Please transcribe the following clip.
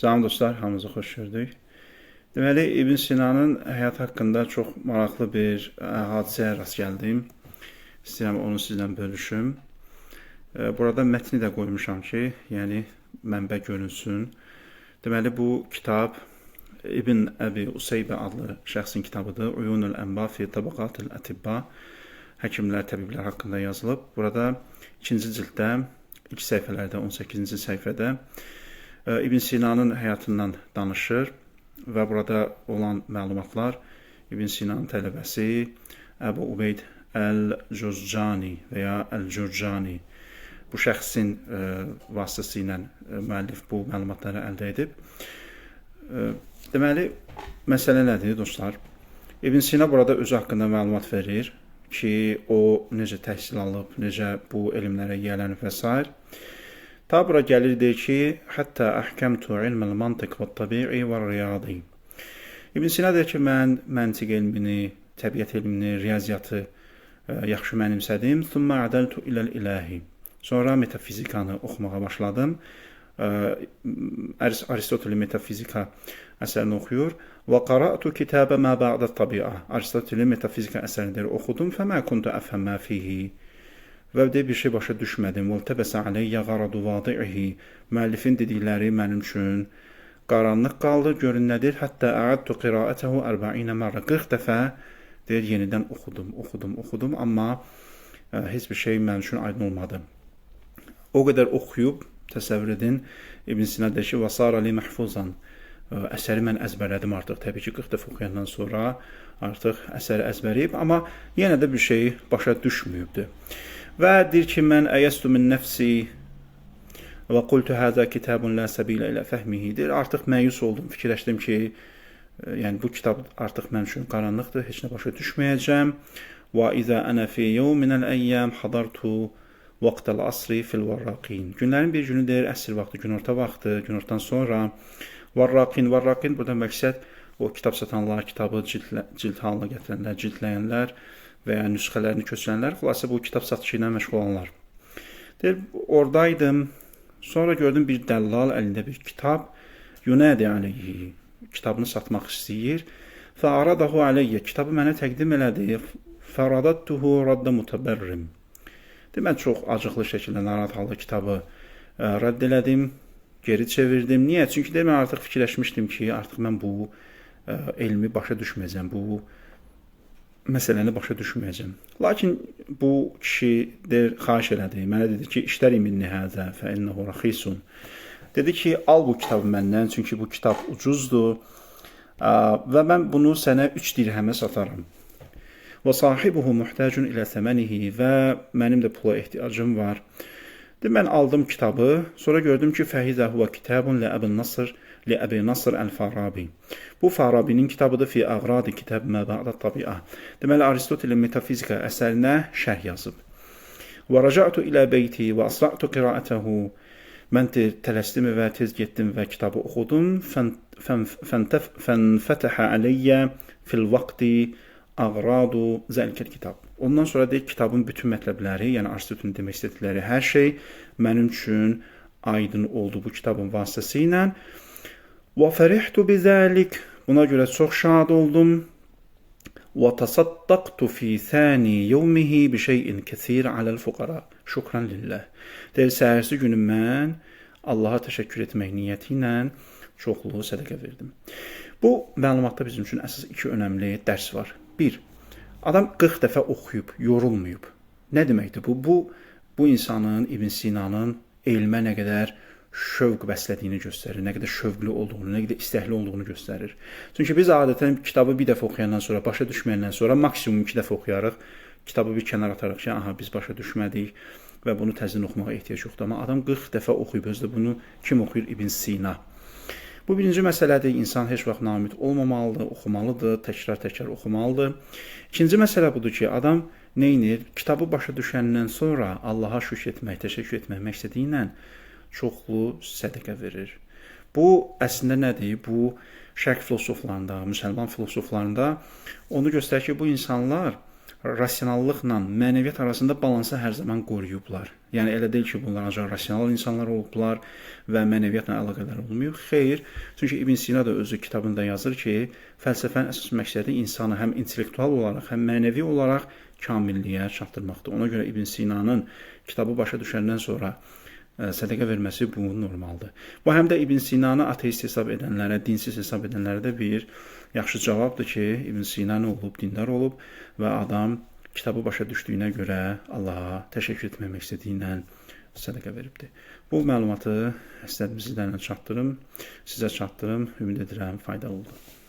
Salam dostlar, hamınızı xoş gördük. Deməli, İbn Sinanın həyat haqqında çox maraqlı bir hadisəyə rast gəldim. İstəyirəm onu sizlə bölüşüm. Burada mətni də qoymuşam ki, yəni mənbə görünsün. Deməli, bu kitab İbn Əbi Useybə adlı şəxsin kitabıdır. Uyunul Ənba fi Tabaqatil Ətibba. Həkimlər, təbiblər haqqında yazılıb. Burada ikinci cilddə, ilk səhifələrdə, 18-ci səhifədə İbn Sinanın həyatından danışır və burada olan məlumatlar İbn Sinanın tələbəsi Əbu Ubeyd Əl-Cürcani və ya Əl-Cürcani bu şəxsin vasitəsilə müəllif bu məlumatları əldə edib. Deməli, məsələ nədir dostlar? İbn Sina burada özü haqqında məlumat verir ki, o necə təhsil alıb, necə bu elmlərə yiyələnib və s. Ta bura gəlir deyir ki, hətta əhkəmtu ilməl mantiq və tabi'i və riyadi. İbn Sina deyir ki, mən məntiq elmini, təbiət elmini, riyaziyyatı yaxşı mənimsədim. Thumma ədəltu iləl ilahi. Sonra metafizikanı oxumağa başladım. Aristotelin metafizika əsərini oxuyur. Və qara'tu kitabə mə ba'də tabi'a. Aristotelin metafizika əsərini oxudum. Fəmə kuntu əfhəmmə fihi. Və deyir, bir şey başa düşmədim. Vəltəbəsə aleyyə qaradu vadi'ihi. Müəllifin dedikləri mənim üçün qaranlıq qaldı, görünmədir. Hətta əədtu qiraətəhu 40 mərrə. 40 dəfə deyir, yenidən oxudum. Amma heç bir şey mənim üçün aydın olmadı. O qədər oxuyub, təsəvvür edin, İbn Sina deyir ki, vəsara li məhfuzan. Əsəri mən əzbərlədim artıq. Təbii ki, 40 dəfə oxuyandan sonra artıq əsəri əzbərləyib. Amma yenə də bir şey başa düşməyibdir. Və deyir ki, mən əyəstu min nəfsi və qultu həzə kitabun la səbilə ilə fəhmihi. Deyir, artıq məyus oldum, fikirləşdim ki, yəni bu kitab artıq mənim üçün qaranlıqdır, heç nə başa düşməyəcəm. Və izə ənə fi yevminəl əyyəm hadartu vaqtəl asri fil varraqin. Günlərin bir günü deyir, əsr vaxtı, günorta vaxtı, günortadan sonra varraqin, burada məqsəd o kitab satanlar, kitabı cild halına gətirənlər, cildləyənlər və ya nüsxələrini köçürənlər, xülasə bu kitab satışı ilə məşğul olanlar. Deyir, oradaydım, sonra gördüm bir dəllal əlində bir kitab, yunədi aleyhi, kitabını satmaq istəyir. Fəaradahu aleyyə, kitabı mənə təqdim elədi. Fəradattuhu radda mutəbərrim. Deyir, mən çox acıqlı şəkildə, narahat halda kitabı rədd elədim, geri çevirdim. Niyə? Çünki deyir, mən artıq fikirləşmişdim ki, artıq mən bu elmi başa düşməyəcəm, bu məsələni başa düşməyəcəm. Lakin bu kişi deyir, xahiş elədi. Mənə dedi ki, iştəri minni həzə fə innəhu raxisun. Dedi ki, al bu kitabı məndən, çünki bu kitab ucuzdur və mən bunu sənə 3 dirhəmə satarım. Və sahibuhu muhtacun ilə səmənihi və mənim də pula ehtiyacım var. Deyir, mən aldım kitabı, sonra gördüm ki, fəhizə huvə kitabun li Əbi Nasr Əl-Farabi. Bu Farabinin kitabıdır fi əğradi kitab mə ba'də tabi'a. Deməli, Aristotelin metafizika əsərinə şərh yazıb. Və rəca'tu ilə beyti və əsra'tu qiraətəhu. Mən tələsdim və tez getdim və kitabı oxudum. Fənfətəhə aleyyə fil vaqti əğradu zəlikəl kitab. Ondan sonra deyir, kitabın bütün mətləbləri, yəni Aristotelin demək istədikləri hər şey mənim üçün aydın oldu bu kitabın vasitəsilə. Və fərihtu bizəlik. Buna görə çox şad oldum. Və tasaddaqtu fi thani yevmihi bi şeyin kəsir aləl fuqara. Şükran lillah. Deyir, səhərsi günü mən Allaha təşəkkür etmək niyyəti ilə çoxlu sədəqə verdim. Bu məlumatda bizim üçün əsas 2 önəmli dərs var. 1. Adam 40 dəfə oxuyub, yorulmayıb. Nə deməkdir bu? Bu insanın, İbn Sinanın elmə nə qədər şövq bəslədiyini göstərir, nə qədər şövqlü olduğunu, nə qədər istəkli olduğunu göstərir. Çünki biz adətən kitabı bir dəfə oxuyandan sonra, başa düşməyəndən sonra maksimum 2 dəfə oxuyarıq, kitabı bir kənar atarıq ki, aha, biz başa düşmədik və bunu təzmin oxumağa ehtiyac yoxdur. Amma adam 40 dəfə oxuyub, özdə bunu kim oxuyur? İbn Sina. Bu birinci məsələdir, insan heç vaxt naümid olmamalıdır, oxumalıdır, təkrar oxumalıdır. İkinci məsələ budur ki, adam neynir? Kitabı başa düşəndən sonra Allaha şükür etmək, təşəkkür etmək məqsədi ilə çoxlu sədəqə verir. Bu əslində nədir? Bu şərq filosoflarında, müsəlman filosoflarında onu göstərir ki, bu insanlar rasionallıqla mənəviyyat arasında balansı hər zaman qoruyublar. Yəni elə deyil ki, bunlar ancaq rasional insanlar olublar və mənəviyyatla əlaqədar olmayıb. Xeyr, çünki İbn Sina da özü kitabında yazır ki, fəlsəfənin əsas məqsədi insanı həm intellektual olaraq, həm mənəvi olaraq kamilliyə çatdırmaqdır. Ona görə İbn Sinanın kitabı başa düşəndən sonra sədəqə verməsi bu normaldır. Bu həm də İbn Sinanı ateist hesab edənlərə, dinsiz hesab edənlərə də bir yaxşı cavabdır ki, İbn Sina nə olub, dindar olub və adam kitabı başa düşdüyünə görə Allaha təşəkkür etmək məqsədi ilə sədəqə veribdir. Bu məlumatı istədiyim sizlərlə çatdırım, sizə çatdırım, ümid edirəm faydalı oldu.